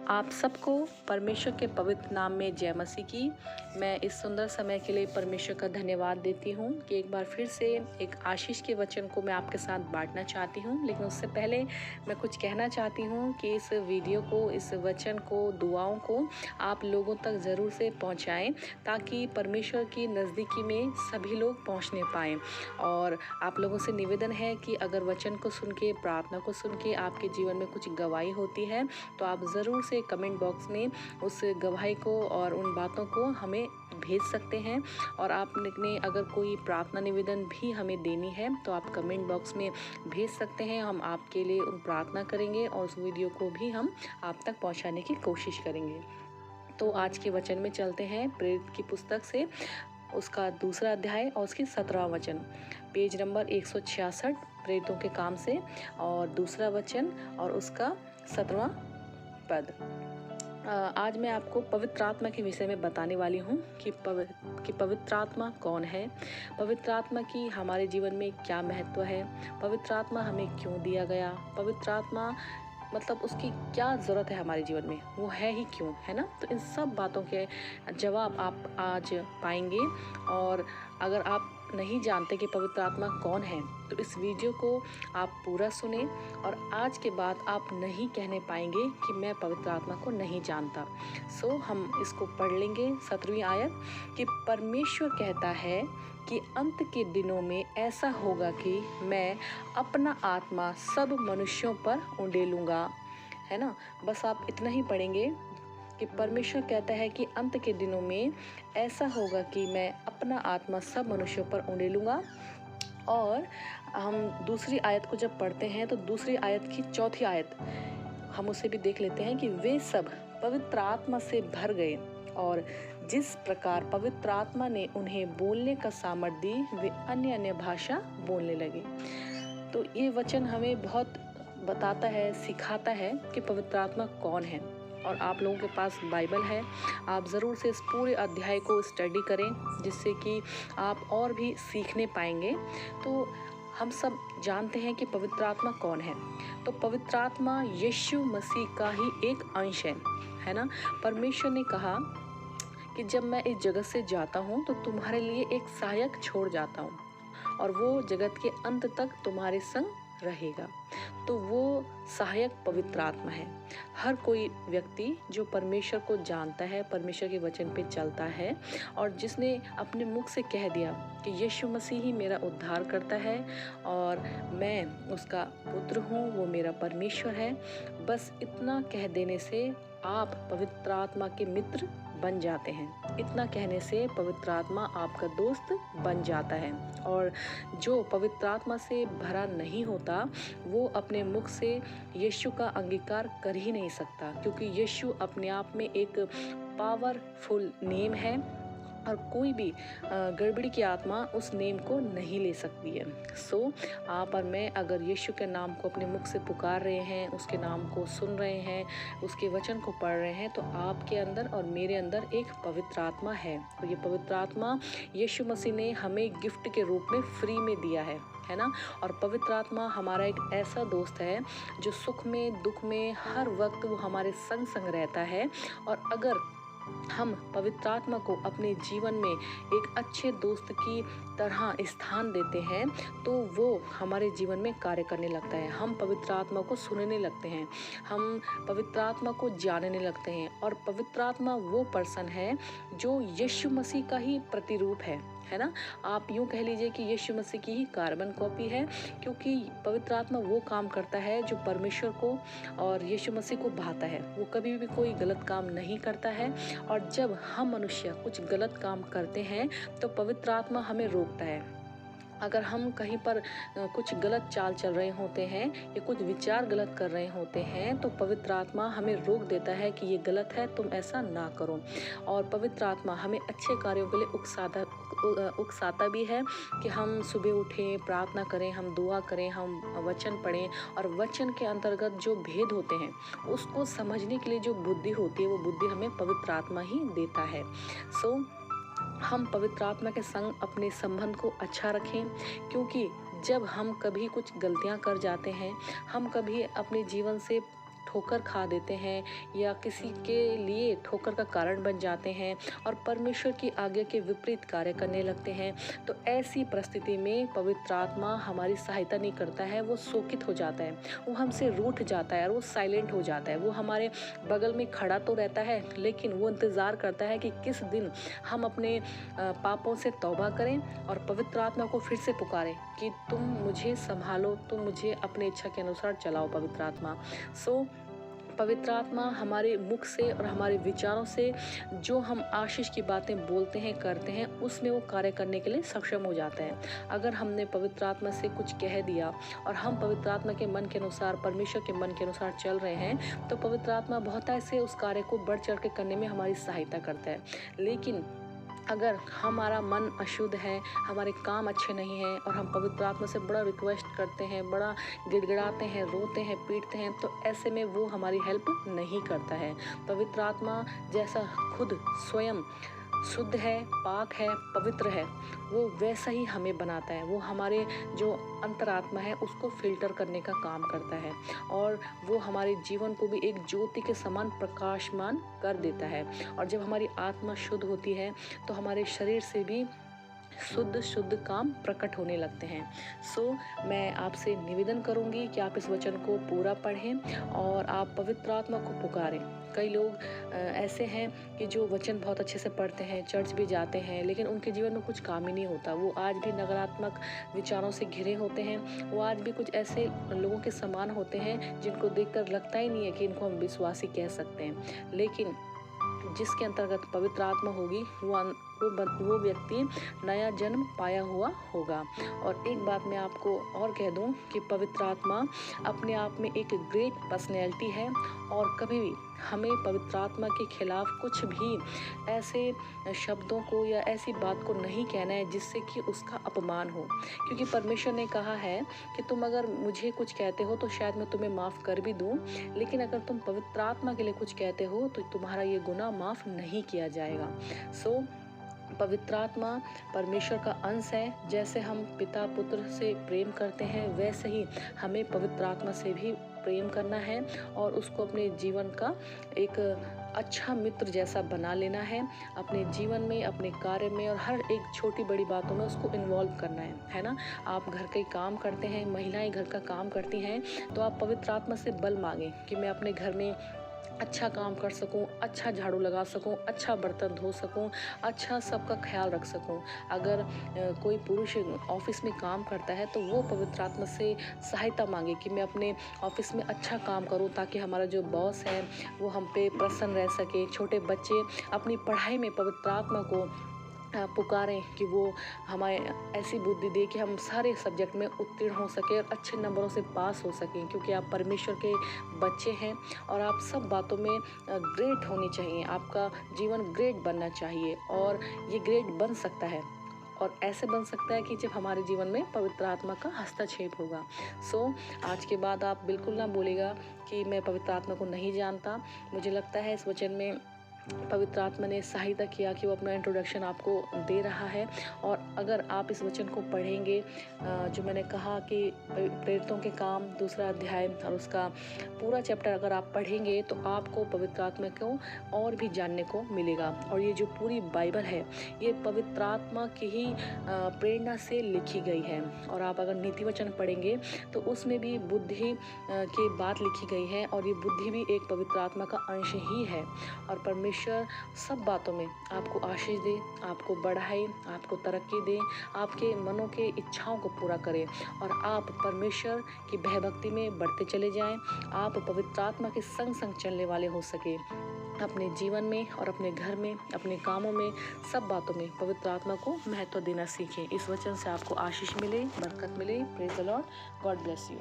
आप सबको परमेश्वर के पवित्र नाम में जय मसीह की। मैं इस सुंदर समय के लिए परमेश्वर का धन्यवाद देती हूँ कि एक बार फिर से एक आशीष के वचन को मैं आपके साथ बांटना चाहती हूँ। लेकिन उससे पहले मैं कुछ कहना चाहती हूँ कि इस वीडियो को, इस वचन को, दुआओं को आप लोगों तक ज़रूर से पहुँचाएँ ताकि परमेश्वर की नज़दीकी में सभी लोग पहुँचने पाएँ। और आप लोगों से निवेदन है कि अगर वचन को सुन के, प्रार्थना को सुन के आपके जीवन में कुछ गवाही होती है तो आप ज़रूर से कमेंट बॉक्स में उस गवाही को और उन बातों को हमें भेज सकते हैं। और आपने अगर कोई प्रार्थना निवेदन भी हमें देनी है तो आप कमेंट बॉक्स में भेज सकते हैं। हम आपके लिए उन प्रार्थना करेंगे और उस वीडियो को भी हम आप तक पहुंचाने की कोशिश करेंगे। तो आज के वचन में चलते हैं प्रेरित की पुस्तक से, उसका 2 अध्याय और उसकी 17वां वचन, पेज नंबर 166, प्रेरितों के काम से, और 2 वचन और उसका 17वां पद। आज मैं आपको पवित्र आत्मा के विषय में बताने वाली हूँ कि पवित्र आत्मा कौन है, पवित्र आत्मा की हमारे जीवन में क्या महत्व है, पवित्र आत्मा हमें क्यों दिया गया, पवित्र आत्मा मतलब उसकी क्या ज़रूरत है हमारे जीवन में, वो है ही क्यों, है ना। तो इन सब बातों के जवाब आप आज पाएंगे। और अगर आप नहीं जानते कि पवित्र आत्मा कौन है तो इस वीडियो को आप पूरा सुने और आज के बाद आप नहीं कहने पाएंगे कि मैं पवित्र आत्मा को नहीं जानता। हम इसको पढ़ लेंगे। 17वीं आयत कि परमेश्वर कहता है कि अंत के दिनों में ऐसा होगा कि मैं अपना आत्मा सब मनुष्यों पर उंडेलूंगा, है ना। बस आप इतना ही पढ़ेंगे कि परमेश्वर कहता है कि अंत के दिनों में ऐसा होगा कि मैं अपना आत्मा सब मनुष्यों पर उंडेलूंगा। और हम दूसरी आयत को जब पढ़ते हैं तो दूसरी आयत की 4थी आयत हम उसे भी देख लेते हैं कि वे सब पवित्र आत्मा से भर गए और जिस प्रकार पवित्र आत्मा ने उन्हें बोलने का सामर्थ दी वे अन्य अन्य भाषा बोलने लगे। तो ये वचन हमें बहुत बताता है, सिखाता है कि पवित्र आत्मा कौन है। और आप लोगों के पास बाइबल है, आप ज़रूर से इस पूरे अध्याय को स्टडी करें जिससे कि आप और भी सीखने पाएंगे। तो हम सब जानते हैं कि पवित्र आत्मा कौन है। तो पवित्र आत्मा यीशु मसीह का ही एक अंश है ना। परमेश्वर ने कहा कि जब मैं इस जगत से जाता हूँ तो तुम्हारे लिए एक सहायक छोड़ जाता हूँ और वो जगत के अंत तक तुम्हारे संग रहेगा। तो वो सहायक पवित्र आत्मा है। हर कोई व्यक्ति जो परमेश्वर को जानता है, परमेश्वर के वचन पे चलता है और जिसने अपने मुख से कह दिया कि यीशु मसीह ही मेरा उद्धार करता है और मैं उसका पुत्र हूँ, वो मेरा परमेश्वर है, बस इतना कह देने से आप पवित्र आत्मा के मित्र बन जाते हैं। इतना कहने से पवित्र आत्मा आपका दोस्त बन जाता है। और जो पवित्र आत्मा से भरा नहीं होता वो अपने मुख से यीशु का अंगीकार कर ही नहीं सकता, क्योंकि यीशु अपने आप में एक पावरफुल नेम है और कोई भी गड़बड़ी की आत्मा उस नेम को नहीं ले सकती है। आप और मैं अगर यीशु के नाम को अपने मुख से पुकार रहे हैं, उसके नाम को सुन रहे हैं, उसके वचन को पढ़ रहे हैं, तो आपके अंदर और मेरे अंदर एक पवित्र आत्मा है। और ये पवित्र आत्मा यीशु मसीह ने हमें गिफ्ट के रूप में फ्री में दिया है ना। और पवित्र आत्मा हमारा एक ऐसा दोस्त है जो सुख में, दुख में, हर वक्त वो हमारे संग संग रहता है। और अगर हम पवित्र आत्मा को अपने जीवन में एक अच्छे दोस्त की तरह स्थान देते हैं तो वो हमारे जीवन में कार्य करने लगता है। हम पवित्र आत्मा को सुनने लगते हैं, हम पवित्र आत्मा को जानने लगते हैं। और पवित्र आत्मा वो पर्सन है जो यीशु मसीह का ही प्रतिरूप है ना। आप यूँ कह लीजिए कि यीशु मसीह की ही कार्बन कॉपी है, क्योंकि पवित्र आत्मा वो काम करता है जो परमेश्वर को और यीशु मसीह को भाता है। वो कभी भी कोई गलत काम नहीं करता है। और जब हम मनुष्य कुछ गलत काम करते हैं तो पवित्र आत्मा हमें रोकता है। अगर हम कहीं पर कुछ गलत चाल चल रहे होते हैं या कुछ विचार गलत कर रहे होते हैं तो पवित्र आत्मा हमें रोक देता है कि ये गलत है, तुम ऐसा ना करो। और पवित्र आत्मा हमें अच्छे कार्यों के लिए उकसाता भी है कि हम सुबह उठें, प्रार्थना करें, हम दुआ करें, हम वचन पढ़ें और वचन के अंतर्गत जो भेद होते हैं उसको समझने के लिए जो बुद्धि होती है वो बुद्धि हमें पवित्र आत्मा ही देता है। हम पवित्र आत्मा के संग अपने संबंध को अच्छा रखें, क्योंकि जब हम कभी कुछ गलतियां कर जाते हैं, हम कभी अपने जीवन से ठोकर खा देते हैं या किसी के लिए ठोकर का कारण बन जाते हैं और परमेश्वर की आज्ञा के विपरीत कार्य करने लगते हैं, तो ऐसी परिस्थिति में पवित्र आत्मा हमारी सहायता नहीं करता है। वो शोकित हो जाता है, वो हमसे रूठ जाता है और वो साइलेंट हो जाता है। वो हमारे बगल में खड़ा तो रहता है, लेकिन वो इंतज़ार करता है कि किस दिन हम अपने पापों से तौबा करें और पवित्र आत्मा को फिर से पुकारें कि तुम मुझे संभालो, तुम मुझे अपने इच्छा के अनुसार चलाओ पवित्र आत्मा। पवित्र आत्मा हमारे मुख से और हमारे विचारों से जो हम आशीष की बातें बोलते हैं, करते हैं, उसमें वो कार्य करने के लिए सक्षम हो जाता है। अगर हमने पवित्र आत्मा से कुछ कह दिया और हम पवित्र आत्मा के मन के अनुसार, परमेश्वर के मन के अनुसार चल रहे हैं, तो पवित्र आत्मा बहुत ऐसे उस कार्य को बढ़ चढ़ के करने में हमारी सहायता करता है। लेकिन अगर हमारा मन अशुद्ध है, हमारे काम अच्छे नहीं हैं और हम पवित्र आत्मा से बड़ा रिक्वेस्ट करते हैं, बड़ा गिड़गिड़ाते हैं, रोते हैं, पीटते हैं, तो ऐसे में वो हमारी हेल्प नहीं करता है। पवित्र आत्मा जैसा खुद स्वयं शुद्ध है, पाक है, पवित्र है, वो वैसा ही हमें बनाता है। वो हमारे जो अंतरात्मा है उसको फिल्टर करने का काम करता है और वो हमारे जीवन को भी एक ज्योति के समान प्रकाशमान कर देता है। और जब हमारी आत्मा शुद्ध होती है तो हमारे शरीर से भी शुद्ध काम प्रकट होने लगते हैं। मैं आपसे निवेदन करूंगी कि आप इस वचन को पूरा पढ़ें और आप पवित्र आत्मा को पुकारें। कई लोग ऐसे हैं कि जो वचन बहुत अच्छे से पढ़ते हैं, चर्च भी जाते हैं, लेकिन उनके जीवन में कुछ काम ही नहीं होता। वो आज भी नकारात्मक विचारों से घिरे होते हैं। वो आज भी कुछ ऐसे लोगों के समान होते हैं जिनको देखकर लगता ही नहीं है कि इनको हम विश्वासी कह सकते हैं। लेकिन जिसके अंतर्गत पवित्र आत्मा होगी वो व्यक्ति नया जन्म पाया हुआ होगा। और एक बात मैं आपको और कह दूं कि पवित्र आत्मा अपने आप में एक ग्रेट पर्सनैलिटी है और कभी भी हमें पवित्र आत्मा के खिलाफ कुछ भी ऐसे शब्दों को या ऐसी बात को नहीं कहना है जिससे कि उसका अपमान हो। क्योंकि परमेश्वर ने कहा है कि तुम अगर मुझे कुछ कहते हो तो शायद मैं तुम्हें माफ़ कर भी दूं, लेकिन अगर तुम पवित्र आत्मा के लिए कुछ कहते हो तो तुम्हारा ये गुनाह माफ़ नहीं किया जाएगा। पवित्र आत्मा परमेश्वर का अंश है। जैसे हम पिता पुत्र से प्रेम करते हैं, वैसे ही हमें पवित्र आत्मा से भी प्रेम करना है और उसको अपने जीवन का एक अच्छा मित्र जैसा बना लेना है। अपने जीवन में, अपने कार्य में और हर एक छोटी बड़ी बातों में उसको इन्वॉल्व करना है ना। आप घर के काम करते हैं, महिलाएं घर का काम करती हैं, तो आप पवित्र आत्मा से बल मांगें कि मैं अपने घर में अच्छा काम कर सकूं, अच्छा झाड़ू लगा सकूं, अच्छा बर्तन धो सकूं, अच्छा सबका ख्याल रख सकूं। अगर कोई पुरुष ऑफिस में काम करता है तो वो पवित्र आत्मा से सहायता मांगे कि मैं अपने ऑफिस में अच्छा काम करूं ताकि हमारा जो बॉस है वो हम पे प्रसन्न रह सके। छोटे बच्चे अपनी पढ़ाई में पवित्र आत्मा को पुकारें कि वो हमें ऐसी बुद्धि दे कि हम सारे सब्जेक्ट में उत्तीर्ण हो सके और अच्छे नंबरों से पास हो सकें, क्योंकि आप परमेश्वर के बच्चे हैं और आप सब बातों में ग्रेट होनी चाहिए। आपका जीवन ग्रेट बनना चाहिए और ये ग्रेट बन सकता है और ऐसे बन सकता है कि जब हमारे जीवन में पवित्र आत्मा का हस्तक्षेप होगा। आज के बाद आप बिल्कुल ना बोलेगा कि मैं पवित्र आत्मा को नहीं जानता। मुझे लगता है इस वचन में पवित्र आत्मा ने सहायता किया कि वो अपना इंट्रोडक्शन आपको दे रहा है। और अगर आप इस वचन को पढ़ेंगे, जो मैंने कहा कि प्रेरितों के काम 2 अध्याय और उसका पूरा चैप्टर अगर आप पढ़ेंगे तो आपको पवित्र आत्मा को और भी जानने को मिलेगा। और ये जो पूरी बाइबल है ये पवित्र आत्मा की ही प्रेरणा से लिखी गई है। और आप अगर नीति वचन पढ़ेंगे तो उसमें भी बुद्धि की बात लिखी गई है और ये बुद्धि भी एक पवित्र आत्मा का अंश ही है। और परमेश्वर सब बातों में आपको आशीष दे, आपको बढ़ाए, आपको तरक्की दे, आपके मनों के इच्छाओं को पूरा करे और आप परमेश्वर की भयभक्ति में बढ़ते चले जाएं। आप पवित्र आत्मा के संग संग चलने वाले हो सके अपने जीवन में और अपने घर में, अपने कामों में, सब बातों में पवित्र आत्मा को महत्व देना सीखें। इस वचन से आपको आशीष मिले, बरकत मिले। Praise the Lord. God bless you.